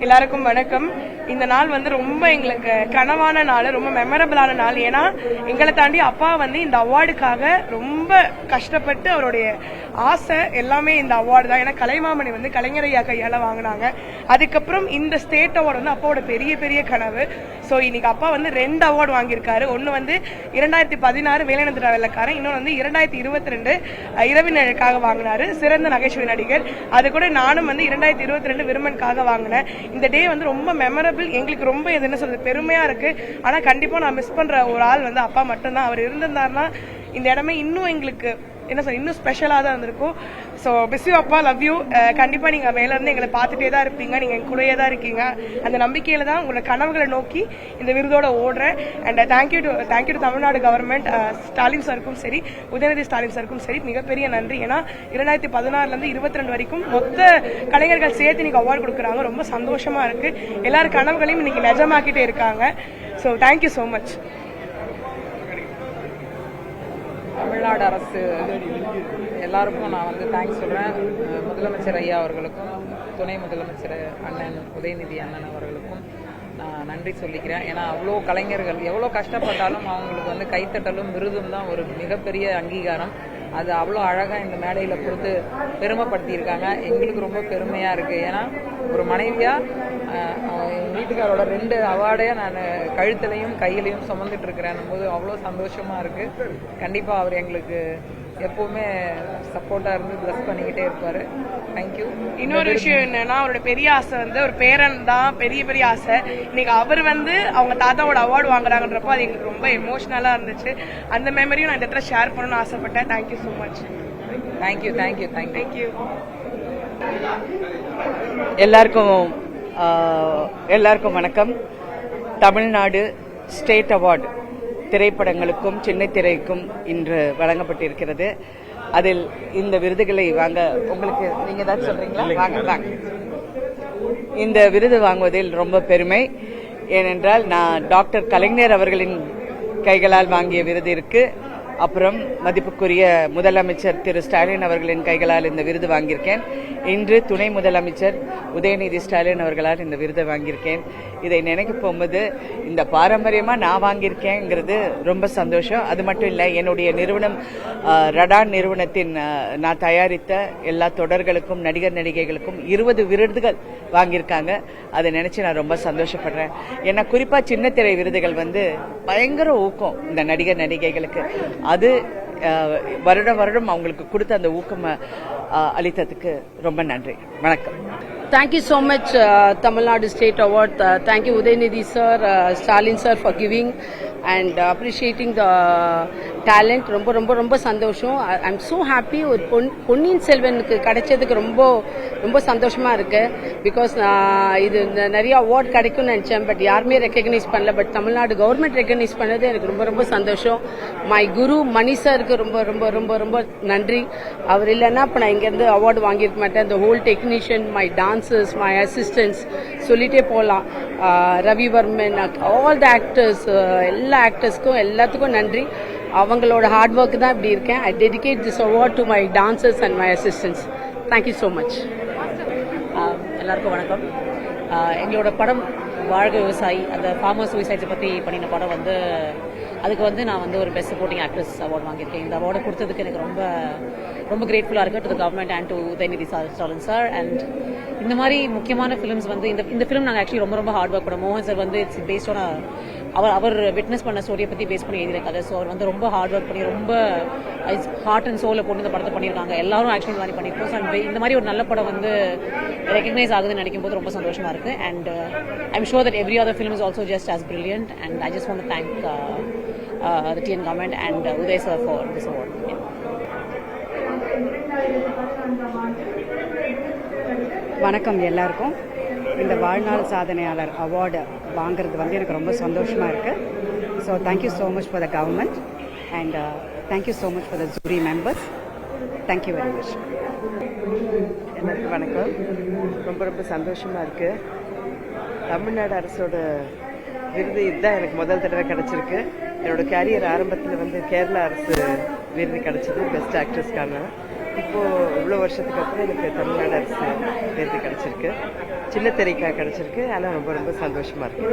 எல்லாருக்கும் வணக்கம். இந்த நாள் வந்து ரொம்ப எங்களுக்கு கனவான நாள், ரொம்ப மெமரபிளான நாள். ஏன்னா எங்களை தாண்டி அப்பா வந்து இந்த அவார்டுக்காக ரொம்ப கஷ்டப்பட்டு அவருடைய ஆசை எல்லாமே இந்த அவார்டு தான். ஏன்னா கலைமாமணி வந்து கலைஞர் ஐயா கையால வாங்கினாங்க. அதுக்கப்புறம் இந்த ஸ்டேட் அவார்டு வந்து அப்பாவோட பெரிய பெரிய கனவு. ஸோ இன்னைக்கு அப்பா வந்து 2 அவார்டு வாங்கியிருக்காரு. ஒன்று வந்து 2016 வேலைநிறுத்த வெள்ளக்காரன், இன்னொன்று வந்து 2022 இரவினருக்காக வாங்கினாரு சிறந்த நகைச்சுவை நடிகர். அது கூட நானும் வந்து 2022 விருமனுக்காக வாங்கினேன். இந்த டே வந்து ரொம்ப மெமரபிள், எங்களுக்கு ரொம்ப என்ன சொல்றது பெருமையா இருக்கு. ஆனா கண்டிப்பா நான் மிஸ் பண்ற ஒரு ஆள் வந்து அப்பா மட்டும்தான். அவர் இருந்திருந்தாருன்னா இந்த இடமே இன்னும் எங்களுக்கு என்ன சொல்ற இன்னும் ஸ்பெஷலாக தான் இருந்திருக்கும். ஸோ மிஸ் யூ அப்பா, லவ் யூ. கண்டிப்பாக நீங்கள் மேலே இருந்து எங்களை பார்த்துட்டே தான் இருப்பீங்க, நீங்கள் என் கூடயே தான் இருக்கீங்க. அந்த நம்பிக்கையில் தான் உங்களோட கனவுகளை நோக்கி இந்த விருதோட ஓடுறேன். And thank you to Tamil Nadu government, Stalin சாருக்கும் சரி, உதயநிதி ஸ்டாலின் சாருக்கும் சரி மிகப்பெரிய நன்றி. ஏன்னா 2016 22 வரைக்கும் மொத்த கலைஞர்கள் சேர்த்து இன்னைக்கு அவார்டு கொடுக்குறாங்க. ரொம்ப சந்தோஷமா இருக்கு. எல்லாரும் கனவுகளையும் இன்னைக்கு நிஜமாக்கிட்டே இருக்காங்க. So thank you so much. Tamil Nadu அரசு எல்லாருக்கும் நான் வந்து தேங்க்ஸ் சொல்கிறேன். முதலமைச்சர் ஐயா அவர்களுக்கும் துணை முதலமைச்சர் அண்ணன் உதயநிதி அண்ணன் அவர்களுக்கும் நான் நன்றி சொல்லிக்கிறேன். ஏன்னா அவ்வளோ கலைஞர்கள் எவ்வளோ கஷ்டப்பட்டாலும் அவங்களுக்கு வந்து கைத்தட்டலும் விருதும் தான் ஒரு மிகப்பெரிய அங்கீகாரம். அது அவ்வளோ அழகாக இந்த மேடையில் கொடுத்து பெருமைப்படுத்தியிருக்காங்க. எங்களுக்கு ரொம்ப பெருமையாக இருக்குது. ஏன்னா ஒரு மனைவியாக எங்கள் வீட்டுக்காரோட 2 அவார்டையே நான் கழுத்துலையும் கையிலையும் சுமந்துட்டு இருக்கிறேன் போது அவ்வளோ சந்தோஷமாக இருக்குது. கண்டிப்பாக அவர் எங்களுக்கு எப்பவுமே சப்போர்ட்டாக இருந்து பிளஸ் பண்ணிக்கிட்டே இருப்பார். தேங்க்யூ. இன்னொரு விஷயம் என்னன்னா, அவரோட பெரிய ஆசை வந்து ஒரு பேரன் தான், பெரிய பெரிய ஆசை. இன்னைக்கு அவர் வந்து அவங்க தாத்தாவோட அவார்டு வாங்குறாங்கன்றப்போ அது எங்களுக்கு ரொம்ப எமோஷனலாக இருந்துச்சு. அந்த மெமரியும் நான் இந்த இடத்துல ஷேர் பண்ணணும்னு ஆசைப்பட்டேன். Thank you so much. Thank you thank you thank you thank you. எல்லாருக்கும் வணக்கம். தமிழ்நாடு ஸ்டேட் அவார்டு திரைப்படங்களுக்கும் சின்ன திரைக்கும் இன்று வழங்கப்பட்டிருக்கிறது. அதில் இந்த விருதுகளை வாங்க உங்களுக்கு நீங்க ஏதாவது சொல்றீங்களா? வாங்க. இந்த விருது வாங்குவதில் ரொம்ப பெருமை. ஏனென்றால் நான் டாக்டர் கலைஞர் அவர்களின் கைகளால் வாங்கிய விருது இருக்கு. அப்புறம் மதிப்புக்குரிய முதலமைச்சர் திரு ஸ்டாலின் அவர்களின் கைகளால் இந்த விருது வாங்கியிருக்கேன். இன்று துணை முதலமைச்சர் உதயநிதி ஸ்டாலின் அவர்களால் இந்த விருதை வாங்கியிருக்கேன். இதை நினைக்க போகும்போது இந்த பாரம்பரியமாக நான் வாங்கியிருக்கேங்கிறது ரொம்ப சந்தோஷம். அது மட்டும் இல்லை, என்னுடைய நிறுவனம் ரடான் நிறுவனத்தின் நான் தயாரித்த எல்லா தொடர்களுக்கும் நடிகர் நடிகைகளுக்கும் 20 விருதுகள் வாங்கியிருக்காங்க. அதை நினைச்சு நான் ரொம்ப சந்தோஷப்படுறேன். ஏன்னா குறிப்பாக சின்னத்திரை விருதுகள் வந்து பயங்கர ஊக்கம் இந்த நடிகர் நடிகைகளுக்கு. அது வருடம் அவங்களுக்கு கொடுத்த அந்த ஊக்கம் அளித்ததுக்கு ரொம்ப நன்றி. வணக்கம். Thank you so much, Tamil Nadu State Award. Thank you, Udayanidhi sir, Stalin sir, for giving and appreciating the talent. ரொம்ப ரொம்ப ரொம்ப சந்தோஷம். I'm so happy. ஒரு பொன்னியின் செல்வனுக்கு கிடைச்சதுக்கு ரொம்ப ரொம்ப சந்தோஷமா இருக்கு. பிகாஸ் இது நிறைய அவார்ட் கிடைக்கும்னு நினைச்சேன், பட் யாருமே ரெக்கக்னைஸ் பண்ணல. பட் தமிழ்நாடு கவர்மெண்ட் ரெக்கக்னைஸ் பண்ணது எனக்கு ரொம்ப ரொம்ப சந்தோஷம். மை குரு மணி சாருக்கு ரொம்ப ரொம்ப ரொம்ப ரொம்ப நன்றி. அவர் இல்லைன்னா இப்போ நான் இங்கேருந்து அவார்டு வாங்கியிருக்க மாட்டேன். the whole technician, my dancers, my assistants, சொல்லிட்டே போகலாம். ரவிவர்மன், ஆல் த ஆக்டர்ஸ், எல்லா ஆக்டர்ஸ்க்கும் எல்லாத்துக்கும் நன்றி. அவங்களோட ஹார்ட் ஒர்க் தான் இப்படி இருக்கேன். I dedicate this award to my dancers and my assistants. Thank you so much. எல்லாருக்கும் வணக்கம். எங்களோட படம் வாழ்க விவசாயி, அந்த ஃபார்மர் சூசைட்ஸை பற்றி பண்ணின படம் வந்து அதுக்கு வந்து நான் வந்து ஒரு பெஸ்ட் சப்போர்ட்டிங் ஆக்ட்ரஸ் அவார்டு வாங்கியிருக்கேன். இந்த அவார்டை கொடுத்ததுக்கு எனக்கு ரொம்ப ரொம்ப கிரேட்ஃபுல்லாக இருக்குது to the government and to Udhayanidhi Stalin sir. And இந்த மாதிரி முக்கியமான ஃபிலிம்ஸ் வந்து இந்த ஃபிலிம் நாங்கள் ஆக்சுவலி ரொம்ப ரொம்ப ஹார்ட் ஒர்க் பண்ணோம். மோகன் சார் வந்து இட்ஸ் பேஸ்டான அவர் விட்னஸ் பண்ண ஸ்டோரியை பற்றி பேஸ் பண்ணி எழுதியிருக்காரு. ஸோ அவர் வந்து ரொம்ப ஹார்ட் ஒர்க் பண்ணி ரொம்ப ஹார்ட் அண்ட் சோலை போட்டு இந்த படத்தை பண்ணியிருக்காங்க. எல்லாரும் ஆக்சுவலி இந்த மாதிரி பண்ணியிருக்கோம். ஸோ இந்த மாதிரி ஒரு நல்ல படம் வந்து ரெகக்னைஸ் ஆகுதுன்னு நினைக்கும் போது ரொம்ப சந்தோஷமாக இருக்குது. And I'm sure that every other film is also just as brilliant. And I just want to thank the TN government and Uday sir for this award. வணக்கம் எல்லாருக்கும். இந்த வாழ்நாள் சாதனையாளர் அவார்டு வாங்குறது வந்து எனக்கு ரொம்ப சந்தோஷமாக இருக்குது. So thank you so much for the government and thank you so much for the jury members. Thank you very much. எல்லாருக்கும் வணக்கம். ரொம்ப ரொம்ப சந்தோஷமாக இருக்குது. தமிழ்நாடு அரசோட விருது இதுதான் எனக்கு முதல் தடவை கிடச்சிருக்கு. என்னோட கேரியர் ஆரம்பத்தில் வந்து கேரளா அரசு விருது கிடச்சிது பெஸ்ட் ஆக்ட்ரஸ்க்கான. இப்போது இவ்வளோ வருஷத்துக்கு அப்புறம் எனக்கு தமிழ்நாடு அரசு விருது கிடச்சிருக்கு. சின்ன திரைக்காக கிடைச்சிருக்கு. ஆனால் ரொம்ப ரொம்ப சந்தோஷமா இருக்கு.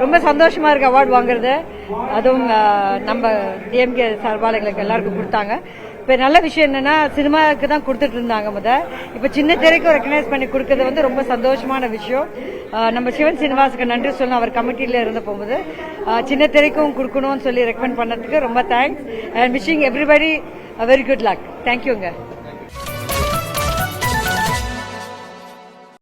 ரொம்ப சந்தோஷமா இருக்கு அவார்டு வாங்குறது. அதுவும் நம்ம டிஎம்கே சார்பால் எங்களுக்கு எல்லாருக்கும் கொடுத்தாங்க. இப்போ நல்ல விஷயம் என்னன்னா சினிமாவுக்கு தான் கொடுத்துட்டு இருந்தாங்க இப்போ சின்ன திரைக்கும் ரெக்கக்னைஸ் பண்ணி கொடுக்கறது வந்து ரொம்ப சந்தோஷமான விஷயம். நம்ம சிவன் சீனிவாசுக்கு நன்றி சொல்லணும். அவர் கமிட்டியில இருந்து போகும்போது சின்ன திரைக்கும் கொடுக்கணும்னு சொல்லி ரெக்கமெண்ட் பண்ணதுக்கு ரொம்ப thanks. And wishing everybody very good luck. தேங்க்யூங்க.